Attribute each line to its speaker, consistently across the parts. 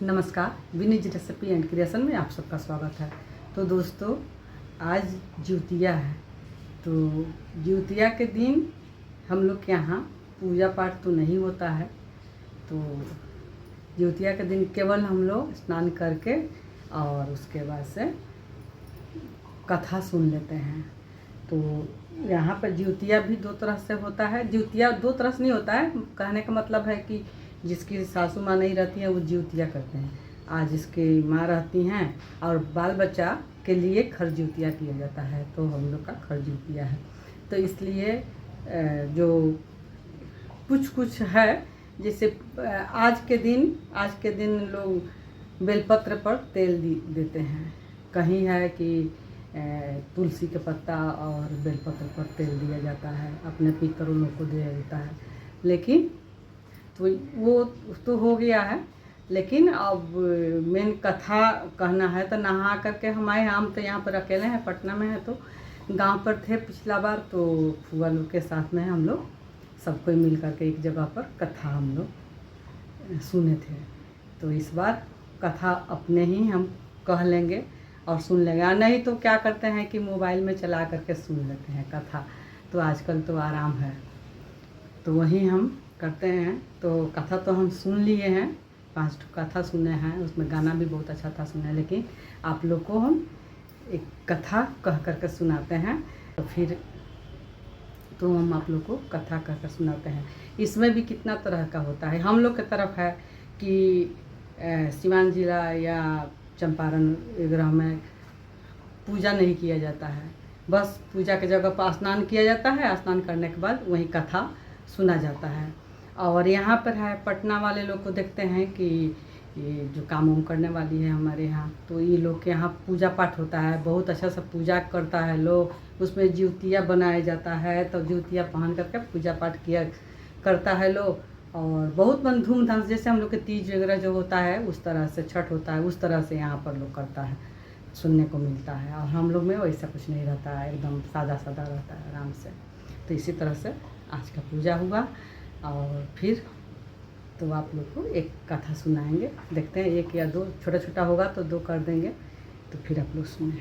Speaker 1: नमस्कार, विनीज recipe and creation में आप सबका स्वागत है। तो दोस्तों, आज ज्योतिया है। तो ज्योतिया के दिन हम लोग के यहाँ पूजा पाठ तो नहीं होता है। तो ज्योतिया के दिन केवल हम लोग स्नान करके और उसके बाद से कथा सुन लेते हैं। तो यहाँ पर ज्योतिया भी दो तरह से होता है। ज्योतिया दो तरह से नहीं होता है, कहने का मतलब है कि जिसकी सासू माँ नहीं रहती है वो ज्योतिया करते हैं। आज जिसकी माँ रहती हैं और बाल बच्चा के लिए खरज्योतिया किया जाता है, तो हम लोग का खरज्योतिया है। तो इसलिए जो कुछ है, जैसे आज के दिन लोग बेलपत्र पर तेल देते हैं। कहीं है कि तुलसी के पत्ता और बेलपत्र पर तेल दिया जाता है, अपने पितरों लोग को दिया जाता है। लेकिन तो वो तो हो गया है, लेकिन अब मेन कथा कहना है। तो नहा करके हम तो यहाँ पर अकेले हैं, पटना में है। तो गांव पर थे पिछला बार, तो फुआ लोग के साथ में हम लोग सब कोई मिल करके एक जगह पर कथा हम लोग सुने थे। तो इस बार कथा अपने ही हम कह लेंगे और सुन लेंगे, और नहीं तो क्या करते हैं कि मोबाइल में चला करके सुन लेते हैं कथा। तो आजकल तो आराम है, तो वही हम करते हैं। तो कथा तो हम सुन लिए हैं, 5 कथा सुने हैं, उसमें गाना भी बहुत अच्छा था सुने। लेकिन आप लोग को हम एक कथा कह करके सुनाते हैं। तो फिर तो हम आप लोग को कथा कह कर सुनाते हैं। इसमें भी कितना तरह का होता है। हम लोग की तरफ है कि सिवान जिला या चंपारण ग्रह में पूजा नहीं किया जाता है। बस पूजा की जगह पर स्नान किया जाता है, स्नान करने के बाद वहीं कथा सुना जाता है। और यहाँ पर है पटना वाले लोग को देखते हैं कि ये जो काम उम करने वाली है हमारे यहाँ, तो ये लोग के यहाँ पूजा पाठ होता है। बहुत अच्छा से पूजा करता है लोग, उसमें ज्योतिया बनाया जाता है। तो ज्योतिया पहन करके पूजा पाठ किया करता है लोग। और बहुत मन धूमधाम से, जैसे हम लोग के तीज वगैरह जो होता है उस तरह से, छठ होता है उस तरह से यहाँ पर लोग करता है, सुनने को मिलता है। और हम लोग में वैसा कुछ नहीं रहता है, एकदम सादा सादा रहता है, आराम से। तो इसी तरह से आज का पूजा हुआ। और फिर तो आप लोग को एक कथा सुनाएंगे, देखते हैं एक या दो, छोटा छोटा होगा तो 2 कर देंगे। तो फिर आप लोग सुने।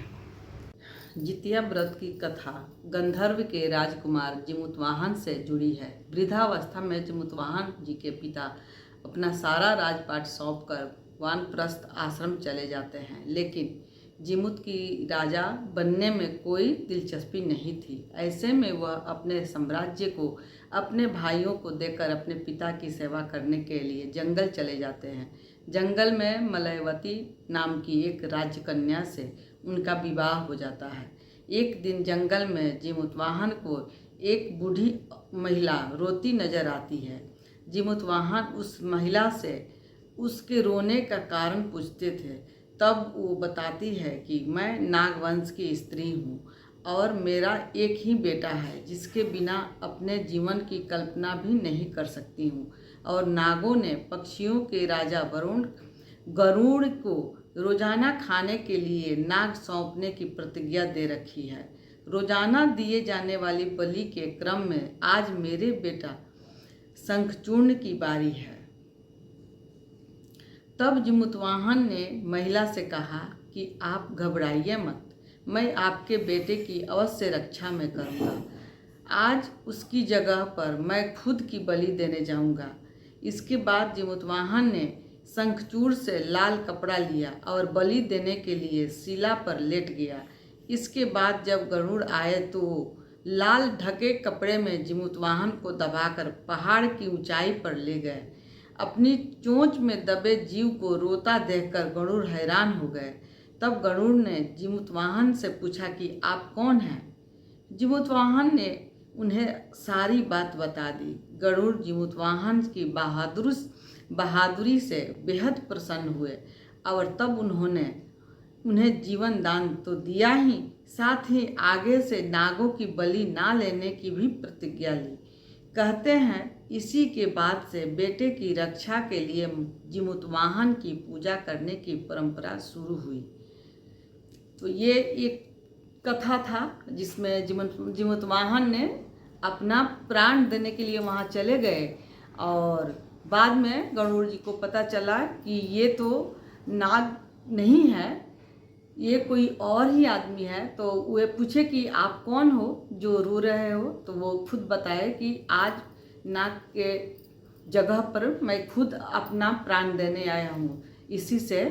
Speaker 1: जितिया व्रत की कथा गंधर्व के राजकुमार जिमुतवाहन से जुड़ी है। वृद्धावस्था में जिमुतवाहन जी के पिता अपना सारा राजपाट सौंप कर वानप्रस्थ आश्रम चले जाते हैं, लेकिन जिमुत की राजा बनने में कोई दिलचस्पी नहीं थी। ऐसे में वह अपने साम्राज्य को अपने भाइयों को देकर अपने पिता की सेवा करने के लिए जंगल चले जाते हैं। जंगल में मलयवती नाम की एक राजकन्या से उनका विवाह हो जाता है। एक दिन जंगल में जिमुतवाहन को एक बूढ़ी महिला रोती नजर आती है। जिमुतवाहन उस महिला से उसके रोने का कारण पूछते थे। तब वो बताती है कि मैं नागवंश की स्त्री हूँ और मेरा एक ही बेटा है, जिसके बिना अपने जीवन की कल्पना भी नहीं कर सकती हूँ। और नागों ने पक्षियों के राजा वरुण गरुड़ को रोजाना खाने के लिए नाग सौंपने की प्रतिज्ञा दे रखी है। रोजाना दिए जाने वाली बलि के क्रम में आज मेरे बेटा शंखचूर्ण की बारी है। तब जिमुतवाहन ने महिला से कहा कि आप घबराइए मत, मैं आपके बेटे की अवश्य रक्षा में करूँगा। आज उसकी जगह पर मैं खुद की बलि देने जाऊँगा। इसके बाद जिमुतवाहन ने शंखचूड़ से लाल कपड़ा लिया और बलि देने के लिए शिला पर लेट गया। इसके बाद जब गरुड़ आए तो लाल ढके कपड़े में जिमुतवाहन को दबाकर पहाड़ की ऊंचाई पर ले गए। अपनी चोंच में दबे जीव को रोता देखकर गरुड़ हैरान हो गए। तब गरुड़ ने जिमुतवाहन से पूछा कि आप कौन हैं? जिमुतवाहन ने उन्हें सारी बात बता दी। गरुड़ जिमुतवाहन की बहादुरी से बेहद प्रसन्न हुए और तब उन्होंने उन्हें जीवन दान तो दिया ही, साथ ही आगे से नागों की बलि ना लेने की भी प्रतिज्ञा ली। कहते हैं इसी के बाद से बेटे की रक्षा के लिए जिमुतवाहन की पूजा करने की परंपरा शुरू हुई। तो ये एक कथा था जिसमें जिमुतवाहन ने अपना प्राण देने के लिए वहाँ चले गए और बाद में गरुड़ जी को पता चला कि ये तो नाग नहीं है, ये कोई और ही आदमी है। तो वे पूछे कि आप कौन हो जो रो रहे हो? तो वो खुद बताए कि आज नाग के जगह पर मैं खुद अपना प्राण देने आया हूँ। इसी से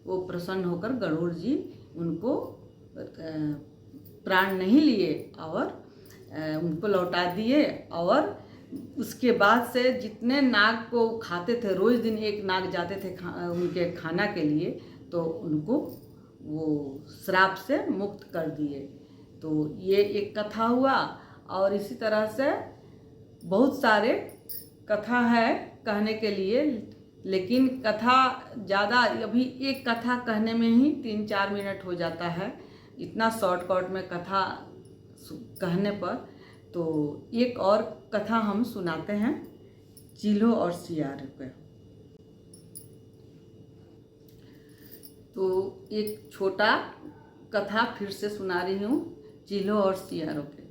Speaker 1: वो प्रसन्न होकर गरुड़ जी उनको प्राण नहीं लिए और उनको लौटा दिए। और उसके बाद से जितने नाग को खाते थे, रोज़ दिन एक नाग जाते थे उनके खाना के लिए, तो उनको वो श्राप से मुक्त कर दिए। तो ये एक कथा हुआ। और इसी तरह से बहुत सारे कथा है कहने के लिए, लेकिन कथा ज़्यादा, अभी एक कथा कहने में ही 3-4 मिनट हो जाता है, इतना शॉर्टकट में कथा कहने पर। तो एक और कथा हम सुनाते हैं, चील्हो और सियार पे। तो एक छोटा कथा फिर से सुना रही हूँ, चील्हो और सियारों पे।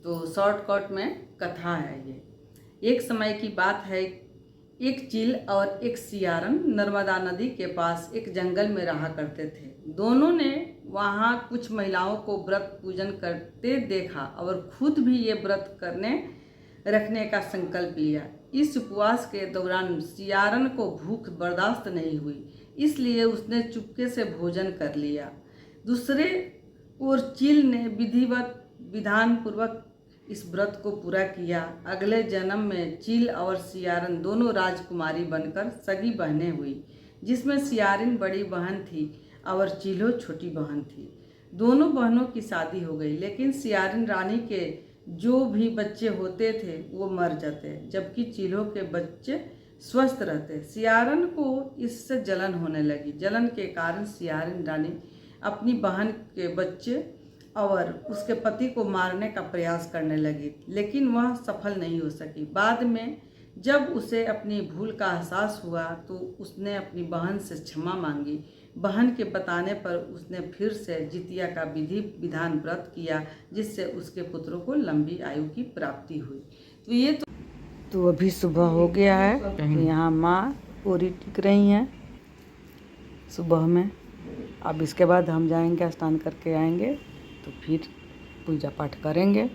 Speaker 1: तो शॉर्टकट में कथा है ये। एक समय की बात है, एक चील और एक सियारन नर्मदा नदी के पास एक जंगल में रहा करते थे। दोनों ने वहाँ कुछ महिलाओं को व्रत पूजन करते देखा और खुद भी ये व्रत रखने का संकल्प लिया। इस उपवास के दौरान सियारन को भूख बर्दाश्त नहीं हुई, इसलिए उसने चुपके से भोजन कर लिया। दूसरे ओर चील ने विधिवत विधान पूर्वक इस व्रत को पूरा किया। अगले जन्म में चील और सियारन दोनों राजकुमारी बनकर सगी बहनें हुई, जिसमें सियारिन बड़ी बहन थी और चील्हो छोटी बहन थी। दोनों बहनों की शादी हो गई, लेकिन सियारिन रानी के जो भी बच्चे होते थे वो मर जाते, जबकि चील्हो के बच्चे स्वस्थ रहते। सियारन को इससे जलन होने लगी। जलन के कारण सियारिन रानी अपनी बहन के बच्चे और उसके पति को मारने का प्रयास करने लगी, लेकिन वह सफल नहीं हो सकी। बाद में जब उसे अपनी भूल का एहसास हुआ तो उसने अपनी बहन से क्षमा मांगी। बहन के बताने पर उसने फिर से जितिया का विधि विधान व्रत किया, जिससे उसके पुत्रों को लंबी आयु की प्राप्ति हुई। तो ये तो अभी सुबह हो गया है। तो यहाँ माँ पूरी टिक रही हैं सुबह में। अब इसके बाद हम जाएंगे, स्नान करके आएंगे तो फिर पूजा पाठ करेंगे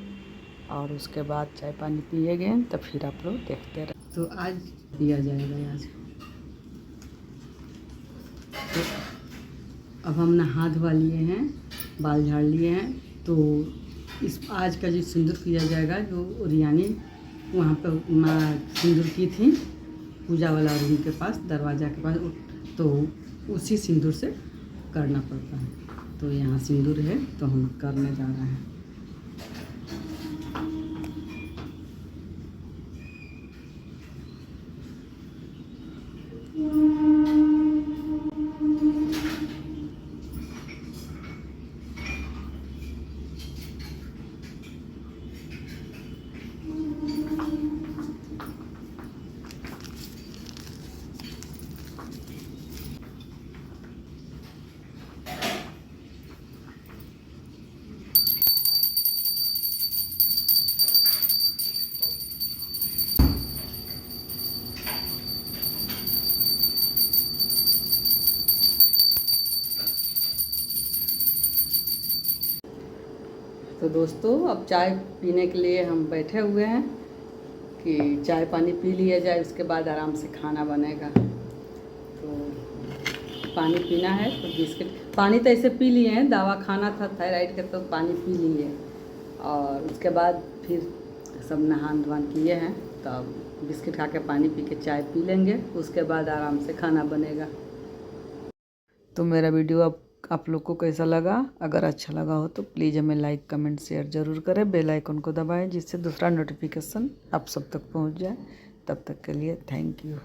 Speaker 1: और उसके बाद चाय पानी पिएंगे, तो फिर आप लोग देखते रहे। तो आज दिया जाएगा आज। तो अब हम नहा धोवा लिए हैं, बाल झाड़ लिए हैं। तो इस आज का जो सिंदूर किया जाएगा, जो रियानी वहाँ पर माँ सिंदूर की थी पूजा वाला रूम के पास, दरवाज़ा के पास, तो उसी सिंदूर से करना पड़ता है। तो यहाँ सिंदूर है, तो हम करने जा रहे हैं। तो दोस्तों, अब चाय पीने के लिए हम बैठे हुए हैं कि चाय पानी पी लिया जाए, उसके बाद आराम से खाना बनेगा। तो पानी पीना है तो बिस्किट, पानी तो ऐसे पी लिए हैं, दवा खाना था थायराइड का, तो पानी पी लिए। और उसके बाद फिर सब नहान धोवान किए हैं, तो अब बिस्किट खा के पानी पी के चाय पी लेंगे, उसके बाद आराम से खाना बनेगा। तो मेरा वीडियो अब आप लोग को कैसा लगा? अगर अच्छा लगा हो तो प्लीज़ हमें लाइक कमेंट शेयर ज़रूर करें, बेल आइकन को दबाएं, जिससे दूसरा नोटिफिकेशन आप सब तक पहुंच जाए। तब तक के लिए थैंक यू।